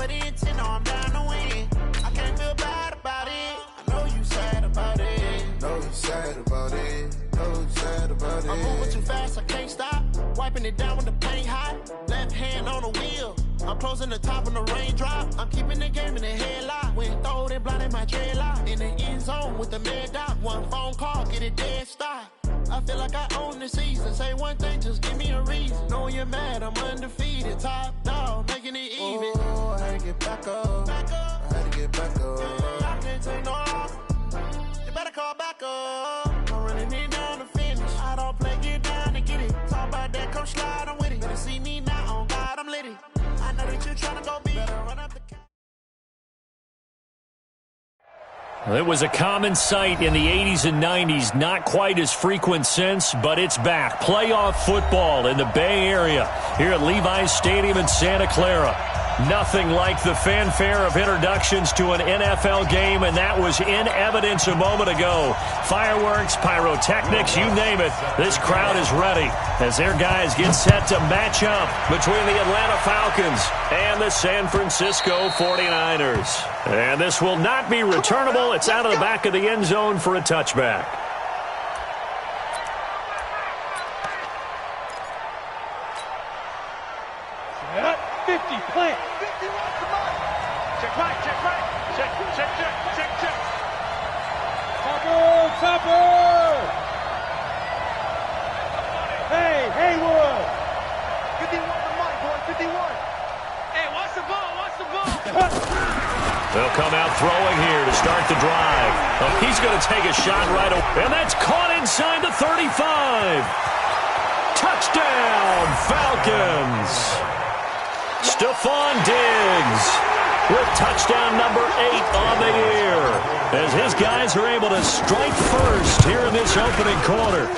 but the intent, no, I'm down to win. I can't feel bad about it. I know you sad about it. Know you sad about it. Know you sad about it. I'm moving too fast, I can't stop. Wiping it down when the paint hot. Left hand on the wheel. I'm closing the top when the raindrop. I'm keeping the game in the headlock. When throwed and blinded my dreadlock. In the end zone with the mad dot. One phone call, get it dead stop. I feel like I own the season. Say one thing, just give me a reason. Knowing you're mad, I'm undefeated. Top dog, making it even. Oh, I had to get back up. I had to get back up. I can't take no off. You better call back up. I'm running it down to finish. I don't play, get down to get it. Talk about that, come slide, I'm with it. Better see me now, on God, I'm litty. I know that you tryna go be. Better run up the It was a common sight in the 80s and 90s, not quite as frequent since, but it's back. Playoff football in the Bay Area here at Levi's Stadium in Santa Clara. Nothing like the fanfare of introductions to an NFL game, and that was in evidence a moment ago. Fireworks, pyrotechnics, you name it. This crowd is ready as their guys get set to match up between the Atlanta Falcons and the San Francisco 49ers. And this will not be returnable. It's out of the back of the end zone for a touchback. Set, 50, plant. 50 wants the mark. Check right, check right. Check, check, check, check, check. Topper, Topper. Hey, Haywood. 51 the mark, boy, 51. Hey, watch the ball, watch the ball. They'll come out throwing here to start the drive. Oh, he's going to take a shot right away. And that's caught inside the 35. Touchdown, Falcons. Stephon Diggs with touchdown number 8 on the year as his guys are able to strike first here in this opening quarter.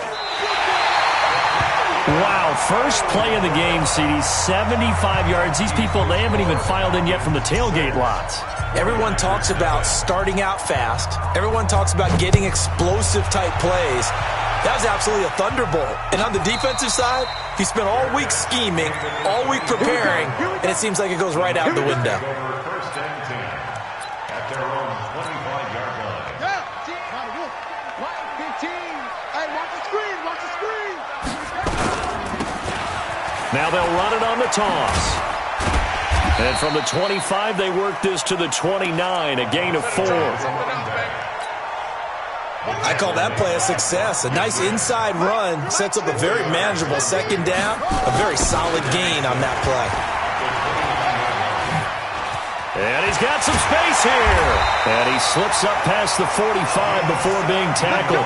Wow, first play of the game, CD, 75 yards. These people, they haven't even filed in yet from the tailgate lots. Everyone talks about starting out fast. Everyone talks about getting explosive-type plays. That was absolutely a thunderbolt. And on the defensive side, he spent all week scheming, all week preparing, and it seems like it goes right out the window. First and 10 at their own 25-yard line. Line 15. Hey, watch the screen, watch the screen. Now they'll run it on the toss. And from the 25, they work this to the 29, a gain of 4. I call that play a success. A nice inside run sets up a very manageable second down, a very solid gain on that play. And he's got some space here. And he slips up past the 45 before being tackled.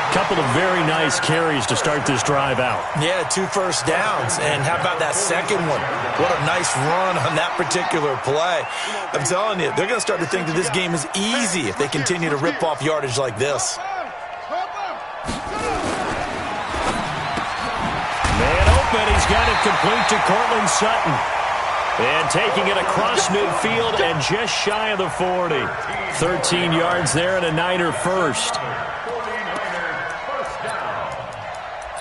Couple of very nice carries to start this drive out. Yeah, 2 first downs. And how about that second one? What a nice run on that particular play. I'm telling you, they're going to start to think that this game is easy if they continue to rip off yardage like this. Man open, he's got it complete to Cortland Sutton. And taking it across midfield and just shy of the 40. 13 yards there and a Niner first.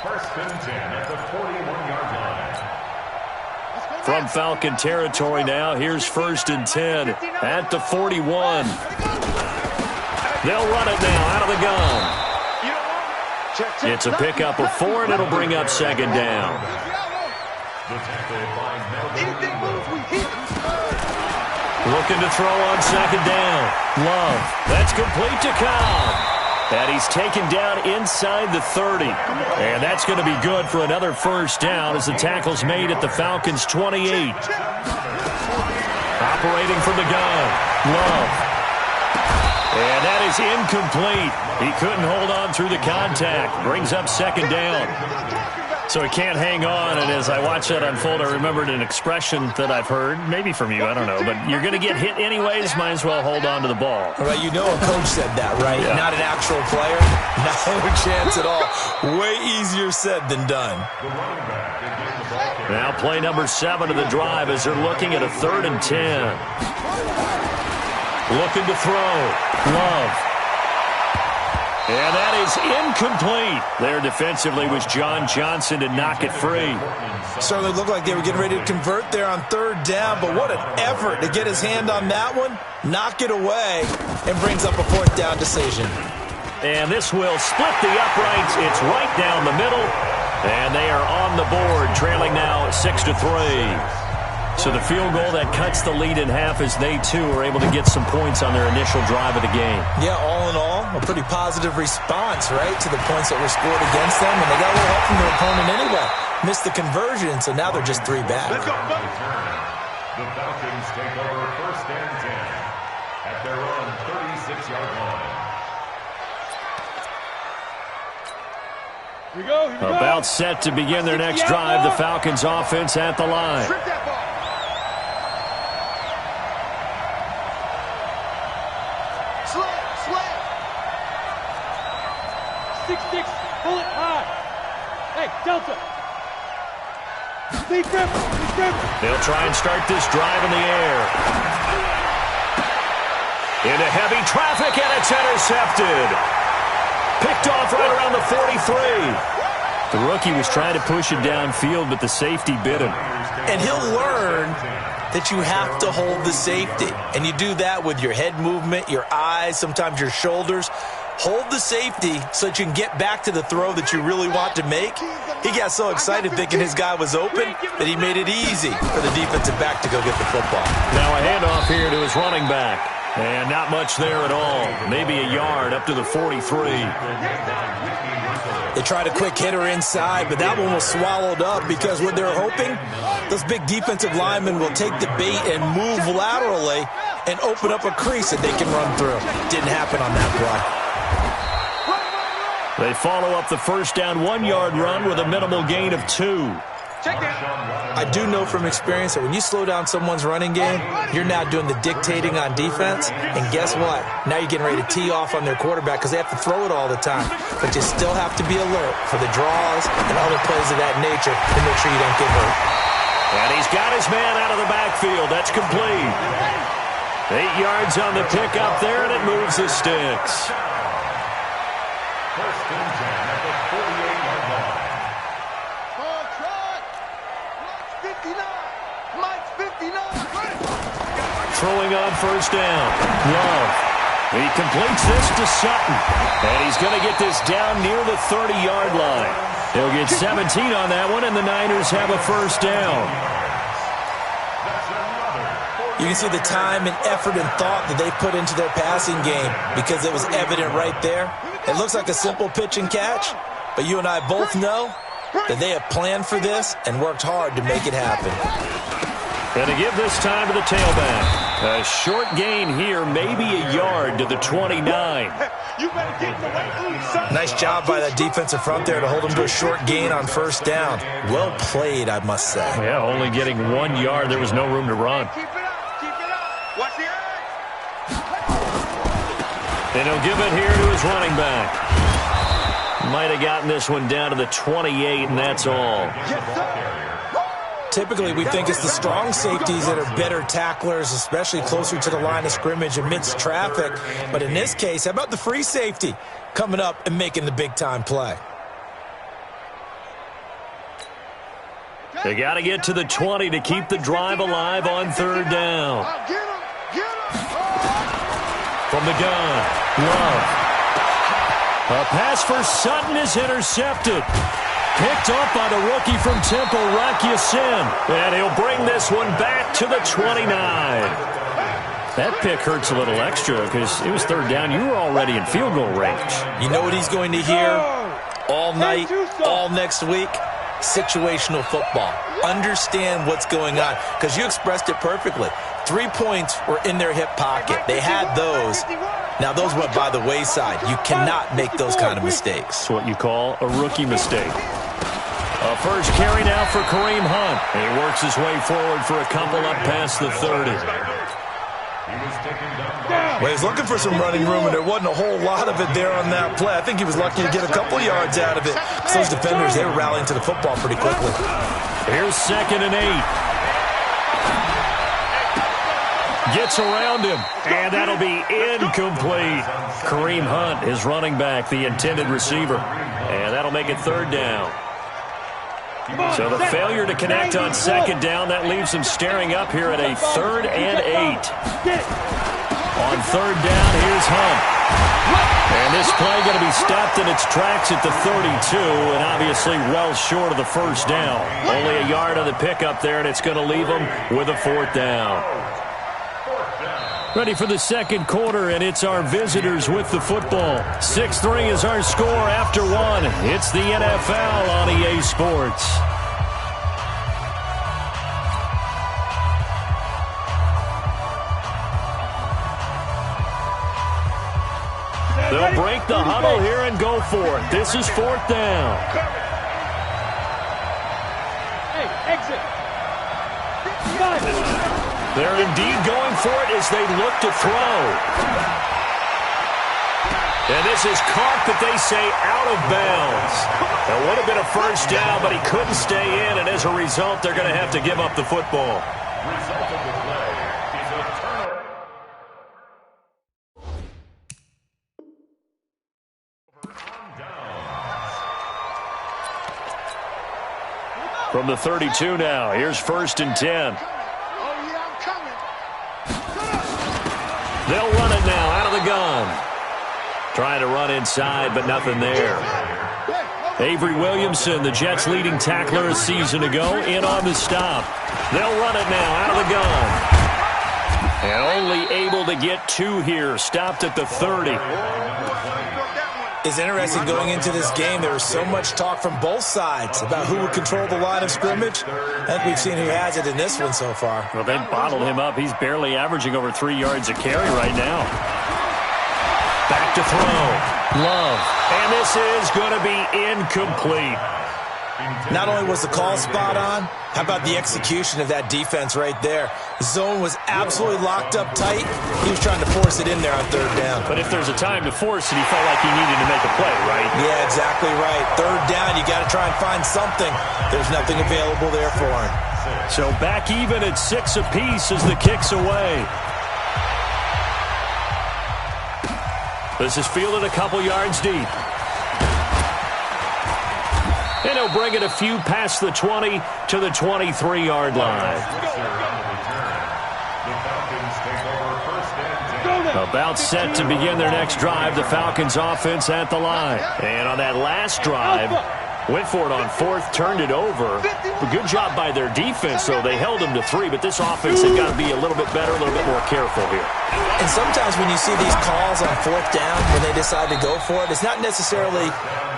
First and 10 at the 41-yard line. From Falcon territory now, here's first and 10 at the 41. They'll run it now out of the gun. It's a pickup of 4, and it'll bring up second down. Looking to throw on second down. Love. That's complete to Cobb. And he's taken down inside the 30. And that's going to be good for another first down as the tackle's made at the Falcons' 28. Operating from the gun. Love. And that is incomplete. He couldn't hold on through the contact. Brings up second down. So he can't hang on, and as I watch that unfold, I remembered an expression that I've heard, maybe from you, I don't know, but you're going to get hit anyways, might as well hold on to the ball. Right, you know a coach said that, right? Yeah. Not an actual player. No chance at all. Way easier said than done. Now play number 7 of the drive as they're looking at a 3rd and 10. Looking to throw. Love. And that is incomplete. There defensively was John Johnson to knock it free. Certainly looked like they were getting ready to convert there on third down, but what an effort to get his hand on that one, knock it away, and brings up a fourth down decision. And this will split the uprights. It's right down the middle, and they are on the board, trailing now 6-3. So the field goal that cuts the lead in half as they, too, are able to get some points on their initial drive of the game. Yeah, all in all, a pretty positive response, right, to the points that were scored against them. And they got a little help from their opponent anyway. Missed the conversion, so now they're just 3 back. Let's go. The Falcons take over 1st and 10 at their own 36-yard line. Here we go. About set to begin their next drive, the Falcons offense at the line. Strip that ball. Slant. 6-6. Pull it high. Hey, Delta. Steve Griffin. They'll try and start this drive in the air. Into heavy traffic, and it's intercepted. Picked off right around the 43. The rookie was trying to push it downfield, but the safety bit him. And he'll learn that you have to hold the safety. And you do that with your head movement, your eyes, sometimes your shoulders. Hold the safety so that you can get back to the throw that you really want to make. He got so excited thinking his guy was open that he made it easy for the defensive back to go get the football. Now a handoff here to his running back. And not much there at all. Maybe a yard up to the 43. They tried a quick hitter inside, but that one was swallowed up because what they're hoping, those big defensive linemen will take the bait and move laterally and open up a crease that they can run through. Didn't happen on that play. They follow up the first down 1-yard run with a minimal gain of 2. I do know from experience that when you slow down someone's running game, you're now doing the dictating on defense. And guess what? Now you're getting ready to tee off on their quarterback because they have to throw it all the time. But you still have to be alert for the draws and other plays of that nature to make sure you don't get hurt. And he's got his man out of the backfield. That's complete. 8 yards on the pickup there, and it moves the sticks. 1st and 10 at the 48-yard line. Throwing on first down. Love. He completes this to Sutton. And he's going to get this down near the 30-yard line. He'll get 17 on that one, and the Niners have a first down. You can see the time and effort and thought that they put into their passing game because it was evident right there. It looks like a simple pitch and catch, but you and I both know that they have planned for this and worked hard to make it happen. And to give this time to the tailback. A short gain here, maybe a yard to the 29. Nice job by that defensive front there to hold them to a short gain on first down. Well played, I must say. Yeah, only getting 1 yard. There was no room to run. Keep it up. Watch the eyes. And he'll give it here to his running back. Might have gotten this one down to the 28, and that's all. Yes, sir. Typically, we think it's the strong safeties that are better tacklers, especially closer to the line of scrimmage amidst traffic. But in this case, how about the free safety coming up and making the big-time play? They got to get to the 20 to keep the drive alive on third down. From the gun, Love. A pass for Sutton is intercepted. Picked up by the rookie from Temple, Rocky Sin. And he'll bring this one back to the 29. That pick hurts a little extra because it was third down. You were already in field goal range. You know what he's going to hear all night, all next week? Situational football. Understand what's going on because you expressed it perfectly. 3 points were in their hip pocket. They had those. Now, those went by the wayside. You cannot make those kind of mistakes. It's what you call a rookie mistake. A first carry now for Kareem Hunt. And he works his way forward for a couple up past the 30. Well, he was looking for some running room, and there wasn't a whole lot of it there on that play. I think he was lucky to get a couple yards out of it. So those defenders, they were rallying to the football pretty quickly. Here's 2nd and 8. Gets around him, and that'll be incomplete. Kareem Hunt is running back, the intended receiver. And that'll make it third down. So the failure to connect on second down, that leaves them staring up here at a 3rd and 8. On third down, here's Hunt. And this play going to be stopped in its tracks at the 32, and obviously well short of the first down. Only a yard on the pickup there, and it's going to leave them with a 4th down. Ready for the second quarter, and it's our visitors with the football. 6-3 is our score after 1. It's the NFL on EA Sports. They'll break the huddle here and go for it. This is 4th down. Hey, exit. They're indeed going for it as they look to throw. And this is caught, but they say out of bounds. That would have been a first down, but he couldn't stay in, and as a result, they're going to have to give up the football. Result of the play is a turnover. From the 32 now, here's 1st and 10. They'll run it now out of the gun. Trying to run inside, but nothing there. Avery Williamson, the Jets' leading tackler a season ago, in on the stop. They'll run it now out of the gun. And only able to get 2 here. Stopped at the 30. It's interesting going into this game. There was so much talk from both sides about who would control the line of scrimmage. I think we've seen who has it in this one so far. Well, they bottled him up. He's barely averaging over 3 yards a carry right now. Back to throw. Love. And this is going to be incomplete. Not only was the call spot on, how about the execution of that defense right there? The zone was absolutely locked up tight. He was trying to force it in there on 3rd down. But if there's a time to force it, he felt like he needed to make a play, right? Yeah, exactly right. 3rd down, you got to try and find something. There's nothing available there for him. So back even at 6 apiece as the kick's away. This is fielded a couple yards deep. And he'll bring it a few past the 20 to the 23-yard line. About set to begin their next drive, the Falcons offense at the line. And on that last drive, went for it on 4th, turned it over. A good job by their defense, though. They held them to 3, but this offense has got to be a little bit better, a little bit more careful here. And sometimes when you see these calls on 4th down, when they decide to go for it, it's not necessarily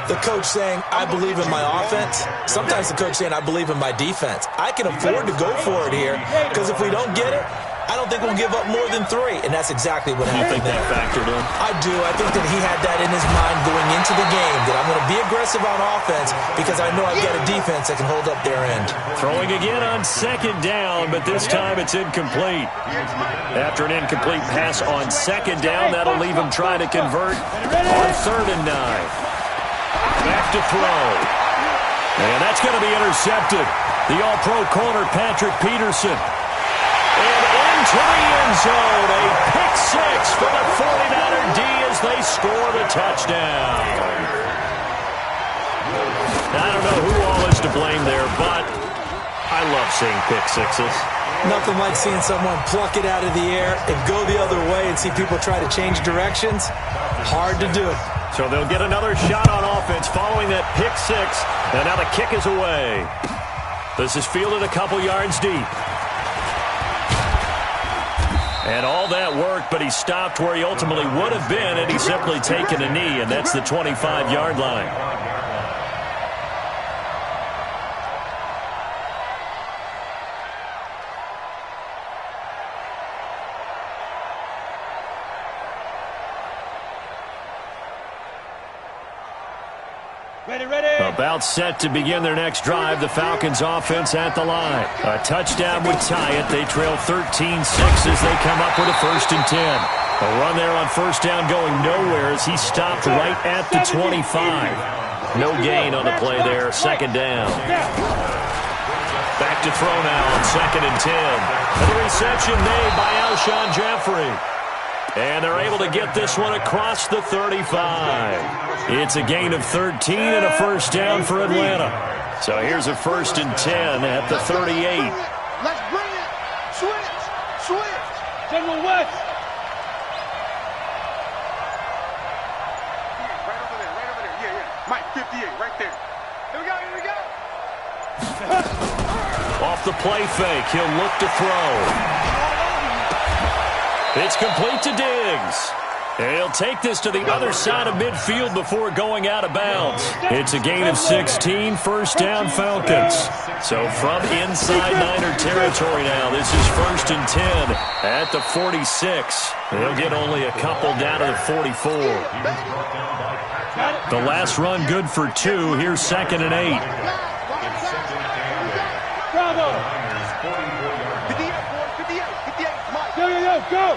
the coach saying, I believe in my offense. Sometimes the coach saying, I believe in my defense. I can afford to go for it here, because if we don't get it, I don't think we'll give up more than 3, and that's exactly what happened. You think that factored in? I do. I think that he had that in his mind going into the game, that I'm going to be aggressive on offense because I know I've got a defense that can hold up their end. Throwing again on 2nd down, but this time it's incomplete. After an incomplete pass on 2nd down, that'll leave him trying to convert on 3rd and 9. Back to throw. And that's going to be intercepted. The All-Pro corner, Patrick Peterson. And into the end zone, a pick 6 for the 49er D as they score the touchdown. I don't know who all is to blame there, but I love seeing pick 6s. Nothing like seeing someone pluck it out of the air and go the other way and see people try to change directions. Hard to do. So they'll get another shot on offense following that pick 6, and now the kick is away. This is fielded a couple yards deep. And all that worked, but he stopped where he ultimately would have been, and he's simply taken a knee, and that's the 25-yard line. About set to begin their next drive, the Falcons offense at the line. A touchdown would tie it. They trail 13-6 as they come up with a 1st and 10. A run there on 1st down going nowhere as he stopped right at the 25. No gain on the play there, 2nd down. Back to throw now on 2nd and 10. And the reception made by Alshon Jeffrey. And they're able to get this one across the 35. It's a gain of 13 and a first down for Atlanta. So here's a 1st and 10 at the 38. Let's bring it. Switch. General West. Right over there. Yeah. Mike, 58, right there. Here we go. Off the play fake, he'll look to throw. It's complete to Diggs. And he'll take this to the other side of midfield before going out of bounds. It's a gain of 16, first down Falcons. So from inside Niner territory now, this is 1st and 10 at the 46. They'll get only a couple down to the 44. The last run good for 2. Here's 2nd and 8. Bravo. 58, Mike. Go.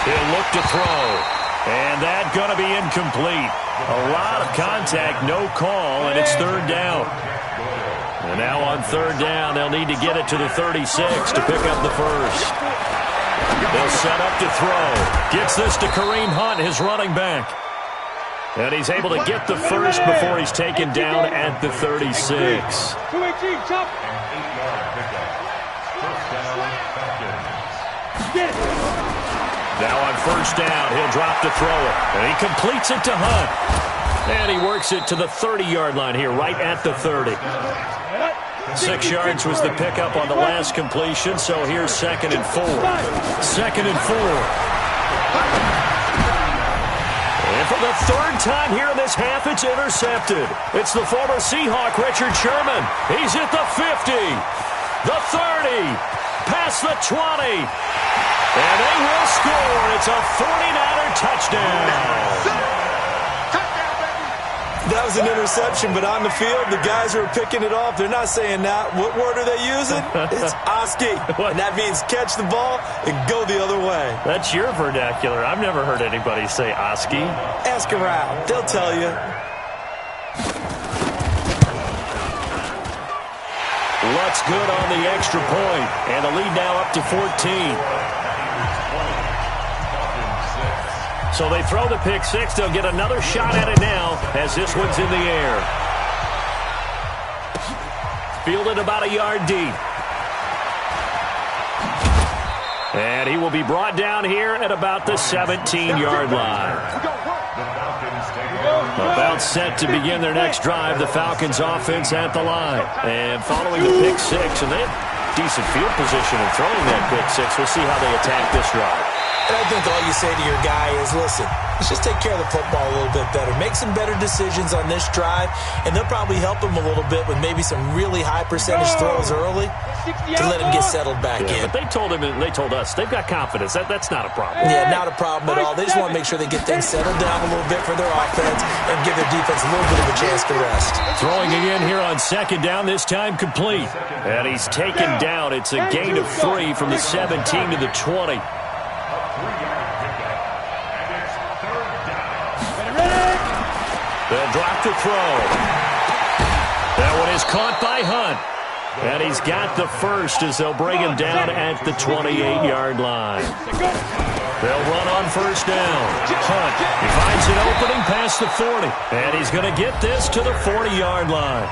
He'll look to throw. And that's going to be incomplete. A lot of contact, no call, and it's 3rd down. And now on 3rd down, they'll need to get it to the 36 to pick up the first. They'll set up to throw. Gets this to Kareem Hunt, his running back. And he's able to get the first before he's taken down at the 36. Now on 1st down, he'll drop to throw it. And he completes it to Hunt. And he works it to the 30-yard line here, right at the 30. 6 yards was the pickup on the last completion, so here's 2nd and 4. 2nd and 4. And for the 3rd time here in this half, it's intercepted. It's the former Seahawk, Richard Sherman. He's at the 50, the 30, past the 20. And they will score. It's a 49er touchdown. That was an interception, but on the field, the guys who are picking it off, they're not saying that. What word are they using? It's Oski. And that means catch the ball and go the other way. That's your vernacular. I've never heard anybody say Oski. Ask around. They'll tell you. Lutz good on the extra point, and the lead now up to 14. So they throw the pick six. They'll get another shot at it now as this one's in the air. Fielded about a yard deep. And he will be brought down here at about the 17-yard line. About set to begin their next drive. The Falcons offense at the line. And following the pick six, and they have decent field position in throwing that pick six. We'll see how they attack this drive. And I think all you say to your guy is, listen, let's just take care of the football a little bit better. Make some better decisions on this drive, and they'll probably help him a little bit with maybe some really high percentage throws early to let him get settled back in. But they told him, and they told us, they've got confidence. That's not a problem. Yeah, not a problem at all. They just want to make sure they get things settled down a little bit for their offense and give their defense a little bit of a chance to rest. Throwing again here on 2nd down, this time complete. And he's taken down. It's a gain of 3 from the 17 to the 20. They'll drop to throw. That one is caught by Hunt. And he's got the first as they'll bring him down at the 28-yard line. They'll run on 1st down. Hunt, he finds an opening past the 40. And he's going to get this to the 40-yard line.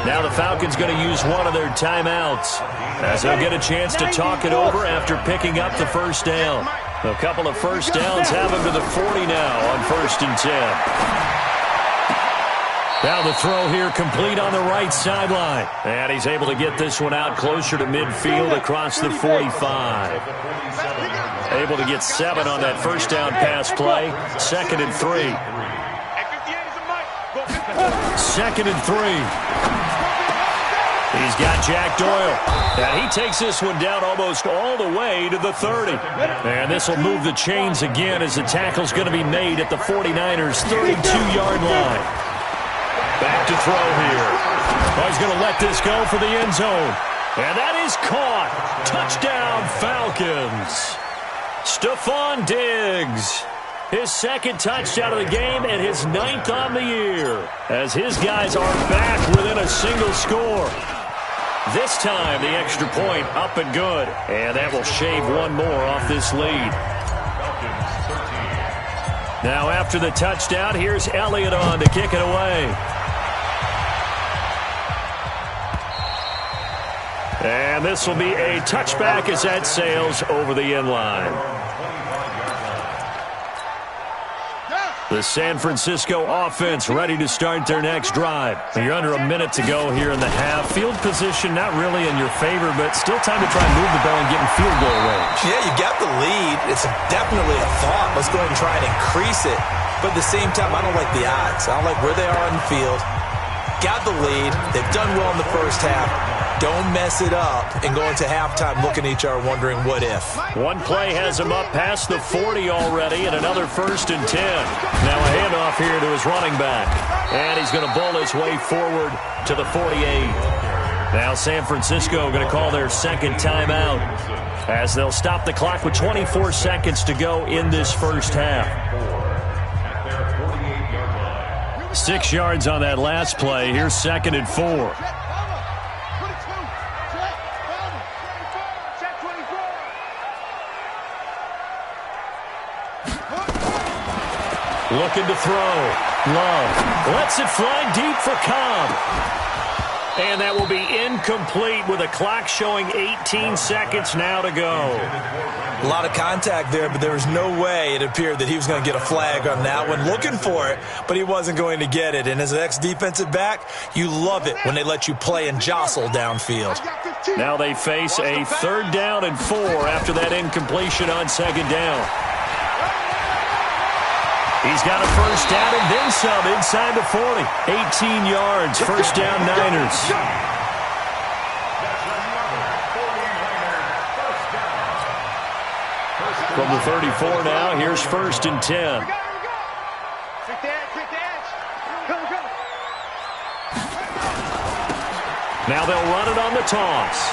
Now the Falcons going to use one of their timeouts as they'll get a chance to talk it over after picking up the first down. A couple of first downs have him to the 40 now on 1st and 10. Now the throw here complete on the right sideline. And he's able to get this one out closer to midfield across the 45. Able to get 7 on that first down pass play. 2nd and 3. 2nd and 3. He's got Jack Doyle. And he takes this one down almost all the way to the 30. And this will move the chains again as the tackle's going to be made at the 49ers' 32-yard line. Back to throw here. Oh, he's going to let this go for the end zone. And that is caught. Touchdown, Falcons. Stephon Diggs. His second touchdown of the game and his 9th on the year, as his guys are back within a single score. This time, the extra point up and good, and that will shave one more off this lead. Now, after the touchdown, here's Elliott on to kick it away. And this will be a touchback as that sails over the end line. The San Francisco offense ready to start their next drive. You're under a minute to go here in the half. Field position not really in your favor, but still time to try and move the ball and get in field goal range. Yeah, you got the lead. It's definitely a thought. Let's go ahead and try and increase it. But at the same time, I don't like the odds. I don't like where they are on the field. Got the lead. They've done well in the first half. Don't mess it up and go into halftime looking at each other wondering what if. One play has him up past the 40 already, and another 1st and 10. Now a handoff here to his running back. And he's going to bowl his way forward to the 48. Now San Francisco going to call their second timeout as they'll stop the clock with 24 seconds to go in this first half. 6 yards on that last play. Here's 2nd and 4. Looking to throw. Love lets it fly deep for Cobb. And that will be incomplete with a clock showing 18 seconds now to go. A lot of contact there, but there was no way it appeared that he was going to get a flag on that one. Looking for it, but he wasn't going to get it. And as an ex-defensive back, you love it when they let you play and jostle downfield. Now they face a 3rd down and 4 after that incompletion on 2nd down. He's got a 1st down and then some inside the 40. 18 yards, 1st down Niners. From the 34 now, here's 1st and 10. Now they'll run it on the toss.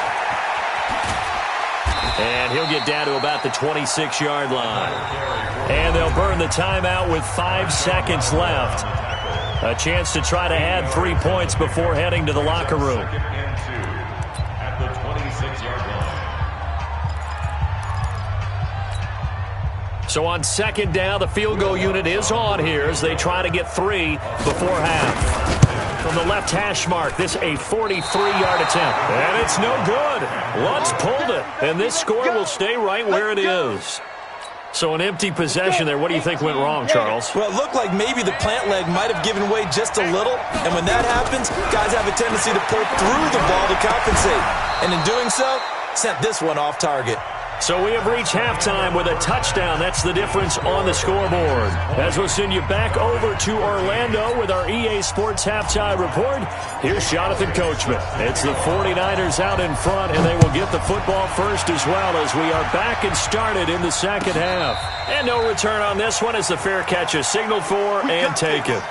And he'll get down to about the 26-yard line. And they'll burn the timeout with 5 seconds left. A chance to try to add 3 points before heading to the locker room. At the 26-yard line. So on 2nd down, the field goal unit is on here as they try to get 3 before half. From the left hash mark, this a 43-yard attempt. And it's no good. Lutz pulled it. And this score will stay right where it is. So an empty possession there. What do you think went wrong, Charles? Well, it looked like maybe the plant leg might have given way just a little. And when that happens, guys have a tendency to pull through the ball to compensate. And in doing so, sent this one off target. So we have reached halftime with a touchdown. That's the difference on the scoreboard. As we'll send you back over to Orlando with our EA Sports Halftime Report, here's Jonathan Coachman. It's the 49ers out in front, and they will get the football first as well as we are back and started in the second half. And no return on this one as the fair catch is signaled for and taken.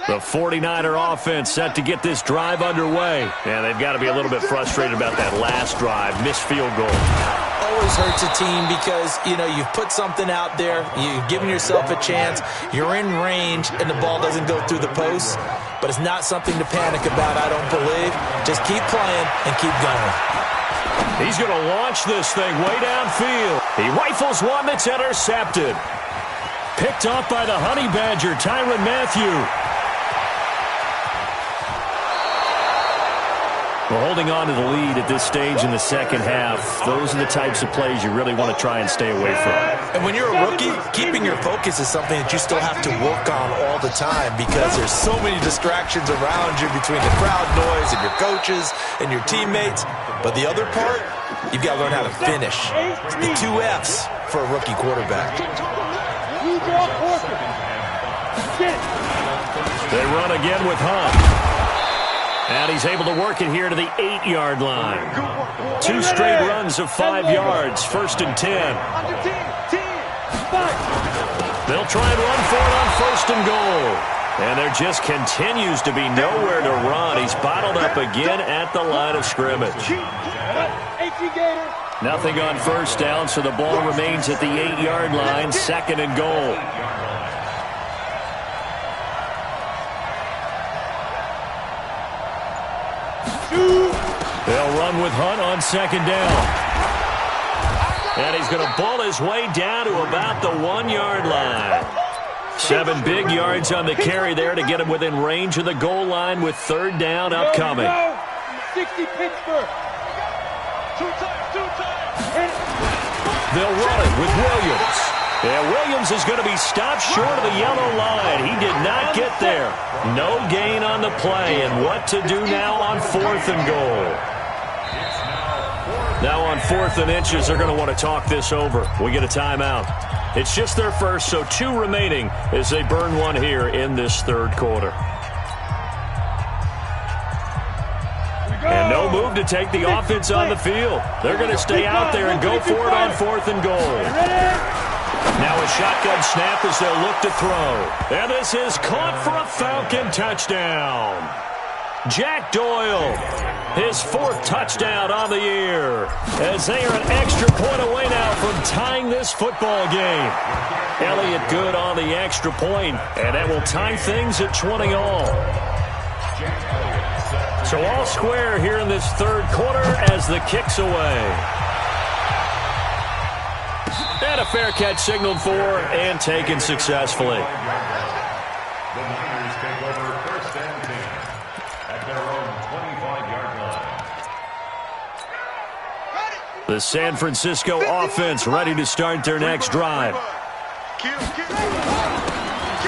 The 49er offense set to get this drive underway. And they've got to be a little bit frustrated about that last drive. Missed field goal. Always hurts a team because, you know, you've put something out there. You've given yourself a chance. You're in range, and the ball doesn't go through the posts. But it's not something to panic about, I don't believe. Just keep playing and keep going. He's going to launch this thing way downfield. He rifles one that's intercepted. Picked off by the Honey Badger, Tyrann Mathieu. Well, holding on to the lead at this stage in the second half, those are the types of plays you really want to try and stay away from. And when you're a rookie, keeping your focus is something that you still have to work on all the time because there's so many distractions around you between the crowd noise and your coaches and your teammates. But the other part, you've got to learn how to finish. The 2 F's for a rookie quarterback. They run again with Hunt. And he's able to work it here to the 8-yard line. 2 straight runs of 5 yards. 1st and 10. They'll try and run for it on 1st and goal. And there just continues to be nowhere to run. He's bottled up again at the line of scrimmage. Nothing on 1st down, so the ball remains at the 8-yard line, 2nd and goal. They'll run with Hunt on 2nd down. And he's going to bull his way down to about the 1-yard line. 7 big yards on the carry there to get him within range of the goal line with 3rd down upcoming. 60 Pittsburgh. Two times. They'll run it with Williams. Yeah, Williams is going to be stopped short of the yellow line. He did not get there. No gain on the play. And what to do now on 4th and goal? Now on 4th and inches, they're going to want to talk this over. We get a timeout. It's just their first, so 2 remaining as they burn one here in this 3rd quarter. And no move to take the offense on the field. They're going to stay out there and go for it on 4th and goal. Now a shotgun snap as they'll look to throw. And this is caught for a Falcon touchdown. Jack Doyle, his 4th touchdown on the year, as they are an extra point away now from tying this football game. Elliott good on the extra point, and that will tie things at 20 all. So all square here in this 3rd quarter as the kick's away. And a fair catch signaled for and taken successfully. The Niners take over 1st and 10 at their own 25-yard line. The San Francisco offense ready to start their next drive.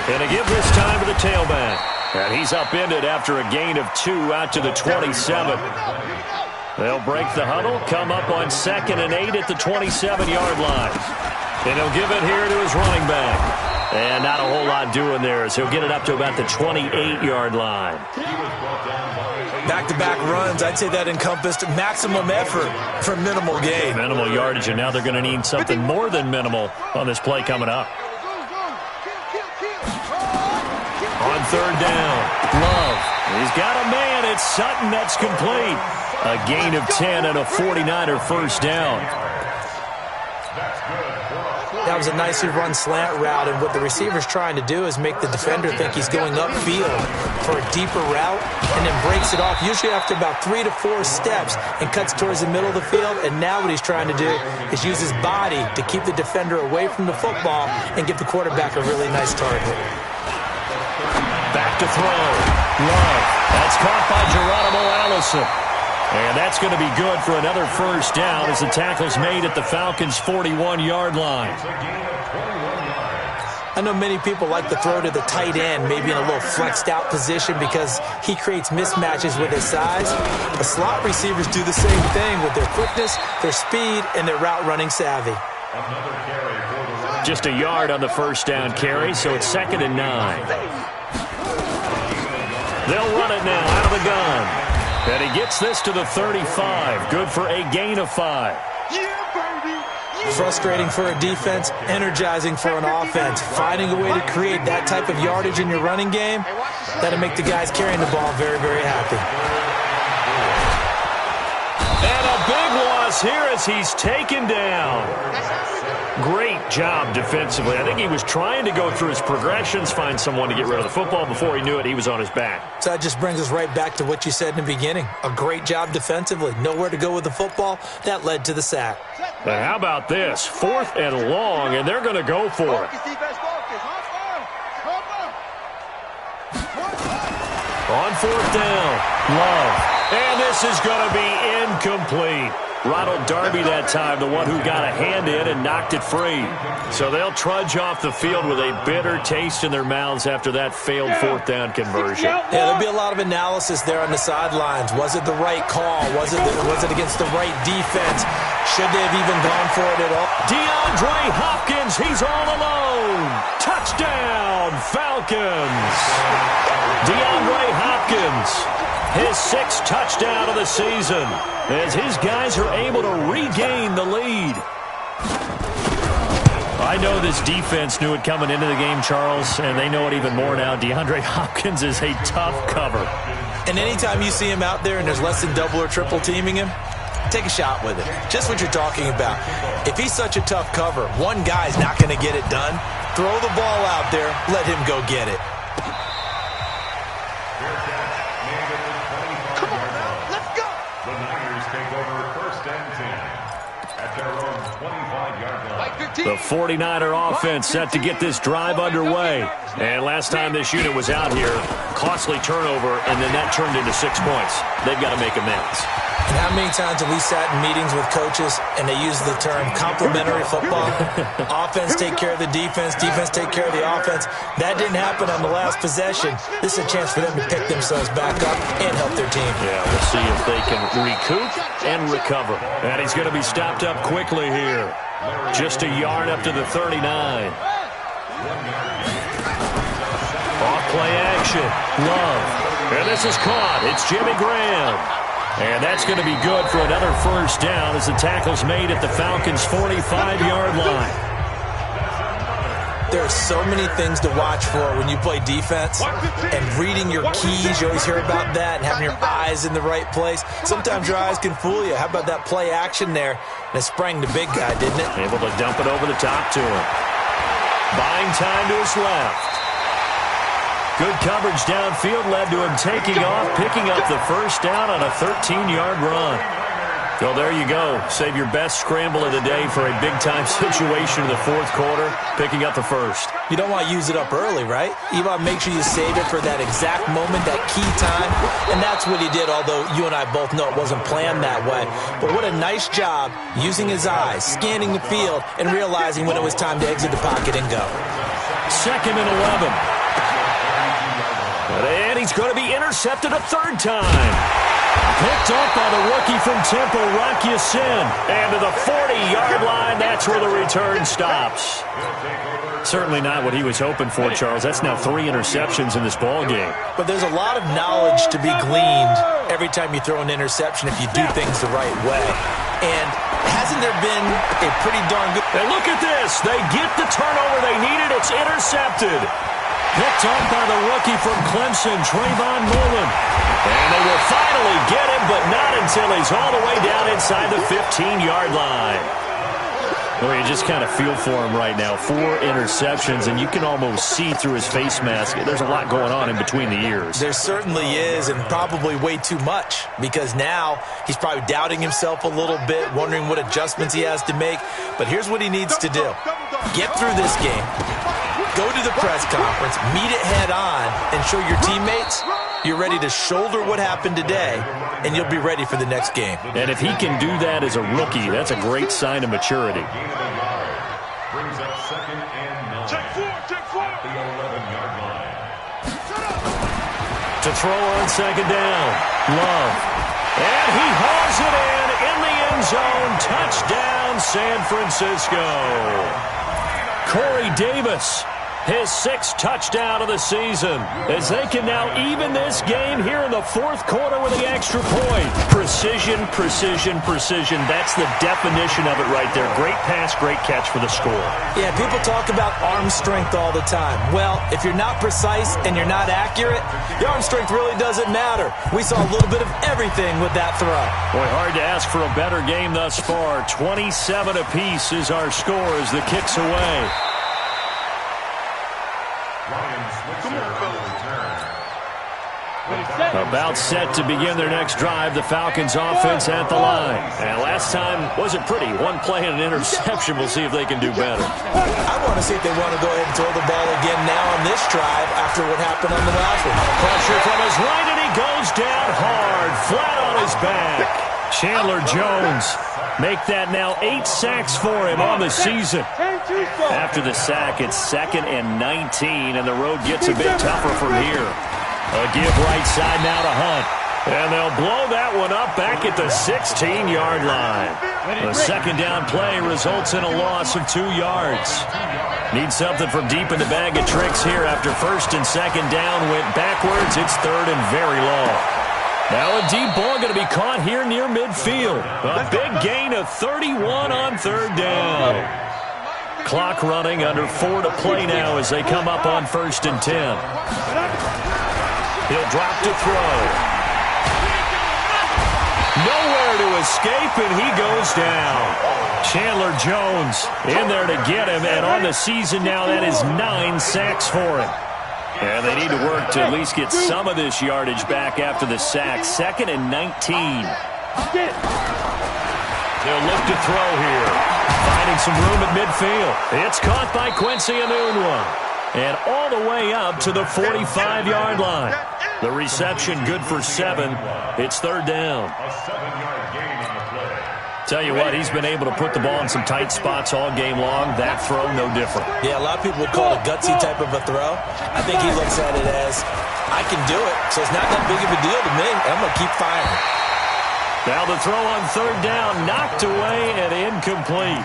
And a give this time to the tailback. And he's upended after a gain of 2 out to the 27. They'll break the huddle, come up on 2nd and 8 at the 27-yard line. And he'll give it here to his running back. And not a whole lot doing there as he'll get it up to about the 28-yard line. Back-to-back runs, I'd say that encompassed maximum effort for minimal gain. Minimal yardage, and now they're going to need something more than minimal on this play coming up. On 3rd down, Love. He's got a man. It's Sutton. That's complete. A gain of 10 and a 49er 1st down. That was a nicely run slant route, and what the receiver's trying to do is make the defender think he's going upfield for a deeper route and then breaks it off, usually after about 3 to 4 steps, and cuts towards the middle of the field. And now what he's trying to do is use his body to keep the defender away from the football and give the quarterback a really nice target. Back to throw. Love. That's caught by Geronimo Allison. And that's going to be good for another 1st down as the tackle's made at the Falcons' 41-yard line. I know many people like to throw to the tight end, maybe in a little flexed out position because he creates mismatches with his size. The slot receivers do the same thing with their quickness, their speed, and their route running savvy. Just a yard on the 1st down carry, so it's 2nd and 9. They'll run it now out of the gun. And he gets this to the 35. Good for a gain of 5. Frustrating for a defense, energizing for an offense. Finding a way to create that type of yardage in your running game, that'll make the guys carrying the ball very, very happy. And a big loss here as he's taken down. Great job defensively. I think he was trying to go through his progressions, find someone to get rid of the football. Before he knew it, he was on his back. So that just brings us right back to what you said in the beginning. A great job defensively. Nowhere to go with the football. That led to the sack. But how about this? 4th and long, and they're going to go for it. On 4th down, Love. And this is going to be incomplete. Ronald Darby that time, the one who got a hand in and knocked it free. So they'll trudge off the field with a bitter taste in their mouths after that failed 4th down conversion. Yeah, there'll be a lot of analysis there on the sidelines. Was it the right call? Was it against the right defense? Should they have even gone for it at all? DeAndre Hopkins, he's all alone. Touchdown, Falcons. DeAndre Hopkins, his 6th touchdown of the season, as his guys are able to regain the lead. I know this defense knew it coming into the game, Charles, and they know it even more now. DeAndre Hopkins is a tough cover. And anytime you see him out there and there's less than double or triple teaming him, take a shot with it. Just what you're talking about. If he's such a tough cover, one guy's not going to get it done. Throw the ball out there. Let him go get it. Come on now, let's go. The Niners take over 1st and 10 at their own 25-yard line. The 49er offense set to get this drive underway. And last time this unit was out here, costly turnover, and then that turned into 6 points. They've got to make amends. And how many times have we sat in meetings with coaches and they use the term complementary football? Offense take care of the defense, defense take care of the offense. That didn't happen on the last possession. This is a chance for them to pick themselves back up and help their team. Yeah, we'll see if they can recoup and recover. And he's going to be stopped up quickly here. Just a yard up to the 39. Off play action. Love. And this is caught. It's Jimmy Graham. And that's going to be good for another first down as the tackle's made at the Falcons' 45-yard line. There are so many things to watch for when you play defense. And reading your keys, you always hear about that, and having your eyes in the right place. Sometimes your eyes can fool you. How about that play action there? And it sprang the big guy, didn't it? Able to dump it over the top to him. Buying time to his left. Good coverage downfield led to him taking off, picking up the first down on a 13-yard run. So there you go. Save your best scramble of the day for a big-time situation in the fourth quarter, picking up the first. You don't want to use it up early, right? You want to make sure you save it for that exact moment, that key time. And that's what he did, although you and I both know it wasn't planned that way. But what a nice job using his eyes, scanning the field, and realizing when it was time to exit the pocket and go. 2nd and 11. And he's going to be intercepted a third time. Picked up by the rookie from Temple, Rock Ya-Sin. And to the 40-yard line, that's where the return stops. Certainly not what he was hoping for, Charles. That's now 3 interceptions in this ball game. But there's a lot of knowledge to be gleaned every time you throw an interception if you do things the right way. And hasn't there been a pretty darn good... And look at this. They get the turnover they needed. It's intercepted. Picked up by the rookie from Clemson, Trayvon Mullen. And they will finally get him, but not until he's all the way down inside the 15-yard line. Well, you just kind of feel for him right now. 4 interceptions, and you can almost see through his face mask. There's a lot going on in between the ears. There certainly is, and probably way too much, because now he's probably doubting himself a little bit, wondering what adjustments he has to make. But here's what he needs to do. Get through this game. Go to the press conference, meet it head on, and show your teammates you're ready to shoulder what happened today, and you'll be ready for the next game. And if he can do that as a rookie, that's a great sign of maturity. Brings up 2nd and 9. Check 4. At the 11-yard line. To throw on 2nd down, Love. And he hauls it in the end zone. Touchdown, San Francisco. Corey Davis, his 6th touchdown of the season, as they can now even this game here in the fourth quarter with the extra point. Precision, precision, precision. That's the definition of it right there. Great pass, great catch for the score. Yeah, people talk about arm strength all the time. Well, if you're not precise and you're not accurate, the arm strength really doesn't matter. We saw a little bit of everything with that throw. Boy, hard to ask for a better game thus far. 27 apiece is our score as the kick's away. About set to begin their next drive, the Falcons offense at the line. And last time wasn't pretty. 1 play and an interception. We'll see if they can do better. I want to see if they want to go ahead and throw the ball again now on this drive after what happened on the last one. Pressure from his right, and he goes down hard, flat on his back. Chandler Jones make that now 8 sacks for him on the season. After the sack, it's 2nd and 19, and the road gets a bit tougher from here. A give right side now to Hunt. And they'll blow that one up back at the 16-yard line. The 2nd down play results in a loss of 2 yards. Need something from deep in the bag of tricks here after 1st and 2nd down went backwards. It's 3rd and very long. Now a deep ball going to be caught here near midfield. A big gain of 31 on 3rd down. Clock running, under 4 to play now as they come up on 1st and 10. He'll drop to throw. Nowhere to escape, and he goes down. Chandler Jones in there to get him, and on the season now, that is 9 sacks for him. And they need to work to at least get some of this yardage back after the sack. 2nd and 19. They'll look to throw here. Finding some room at midfield. It's caught by Quincy Enunwa. And all the way up to the 45-yard line. The reception good for 7. It's 3rd down. A 7-yard gain on the play. Tell you what, he's been able to put the ball in some tight spots all game long. That throw, no different. Yeah, a lot of people would call it a gutsy type of a throw. I think he looks at it as, I can do it, so it's not that big of a deal to me. I'm going to keep firing. Now the throw on 3rd down, knocked away and incomplete.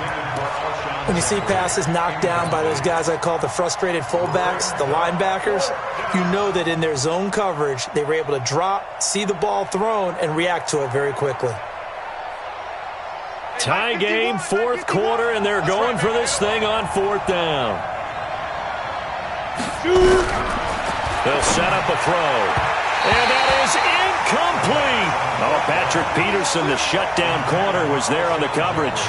When you see passes knocked down by those guys I call the frustrated fullbacks, the linebackers, you know that in their zone coverage, they were able to drop, see the ball thrown, and react to it very quickly. Tie game, 4th quarter, and they're going for this thing on 4th down. They'll set up a throw. And that is incomplete. Oh, Patrick Peterson, the shutdown corner, was there on the coverage.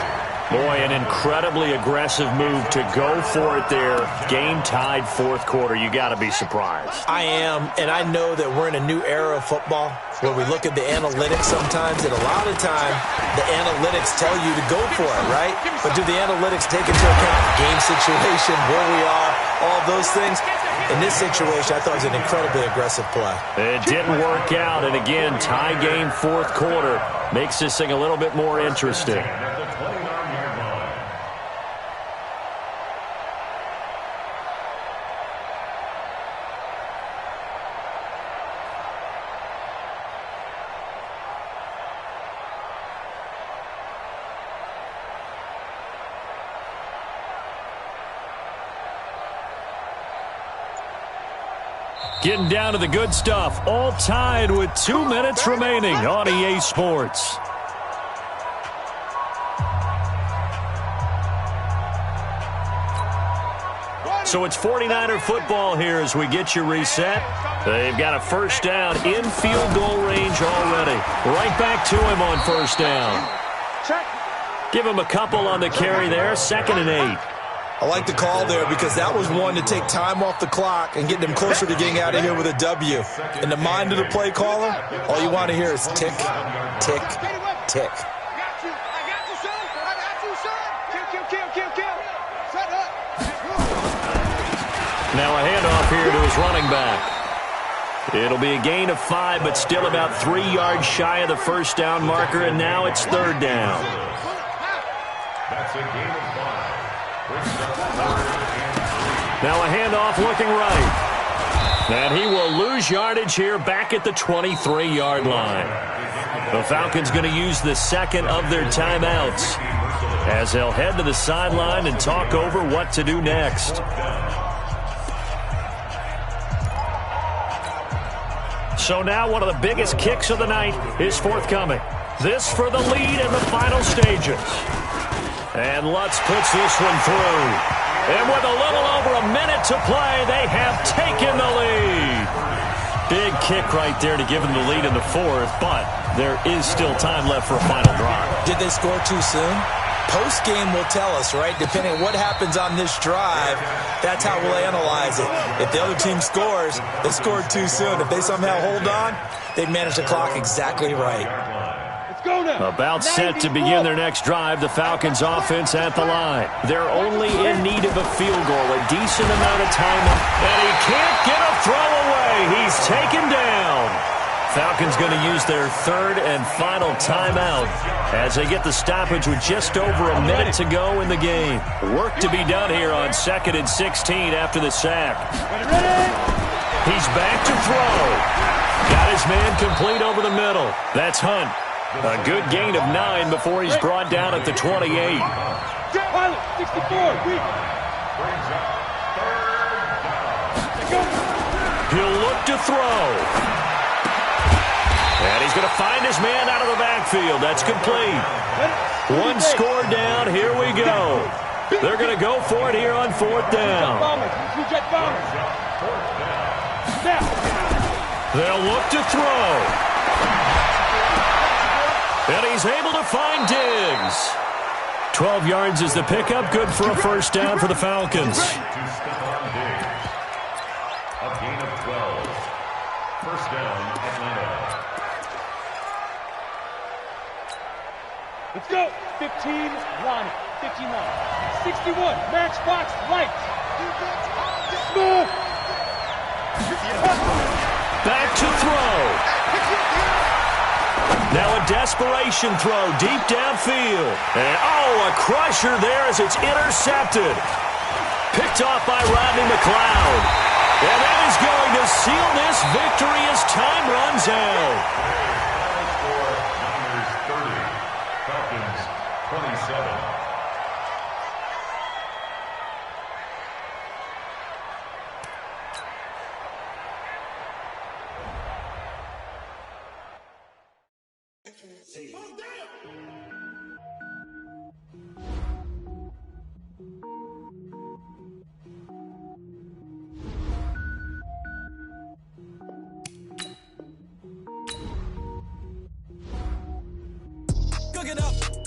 Boy, an incredibly aggressive move to go for it there. Game tied 4th quarter. You got to be surprised. I am, and I know that we're in a new era of football where we look at the analytics sometimes, and a lot of time the analytics tell you to go for it, right? But do the analytics take into account game situation, where we are, all those things? In this situation, I thought it was an incredibly aggressive play. It didn't work out, and again, tie game 4th quarter makes this thing a little bit more interesting. Getting down to the good stuff. All tied with 2 minutes remaining on EA Sports. So it's 49er football here as we get you reset. They've got a 1st down in field goal range already. Right back to him on 1st down. Give him a couple on the carry there. 2nd and 8. I like the call there because that was one to take time off the clock and get them closer to getting out of here with a W. In the mind of the play caller, all you want to hear is tick, tick, tick. Now a handoff here to his running back. It'll be a gain of 5, but still about 3 yards shy of the 1st down marker, and now it's 3rd down. That's a gain of 5. Now a handoff looking right. And he will lose yardage here back at the 23-yard line. The Falcons going to use the 2nd of their timeouts as they'll head to the sideline and talk over what to do next. So now one of the biggest kicks of the night is forthcoming. This for the lead in the final stages. And Lutz puts this one through. And with a little over a minute to play, they have taken the lead. Big kick right there to give them the lead in the 4th, but there is still time left for a final drive. Did they score too soon? Post-game will tell us, right? Depending on what happens on this drive, that's how we'll analyze it. If the other team scores, they scored too soon. If they somehow hold on, they manage the clock exactly right. About set to begin their next drive, the Falcons offense at the line. They're only in need of a field goal, a decent amount of time, and he can't get a throw away. He's taken down. Falcons going to use their 3rd and final timeout as they get the stoppage with just over a minute to go in the game. Work to be done here on 2nd and 16 after the sack. He's back to throw. Got his man complete over the middle. That's Hunt. A good gain of 9 before he's brought down at the 28. 64. He'll look to throw. And he's going to find his man out of the backfield. That's complete. One score down. Here we go. They're going to go for it here on 4th down. They'll look to throw. And he's able to find Diggs. 12 yards is the pickup. Good for a first down for the Falcons. A gain of 12. First down, Atlanta. Let's go. 15, Ronnie. 59. 61. Matchbox light. Smooth. Back to throw. Now a desperation throw deep downfield. And, a crusher there as it's intercepted. Picked off by Rodney McLeod. And that is going to seal this victory as time runs out. Niners 30, Falcons 27. Cooking up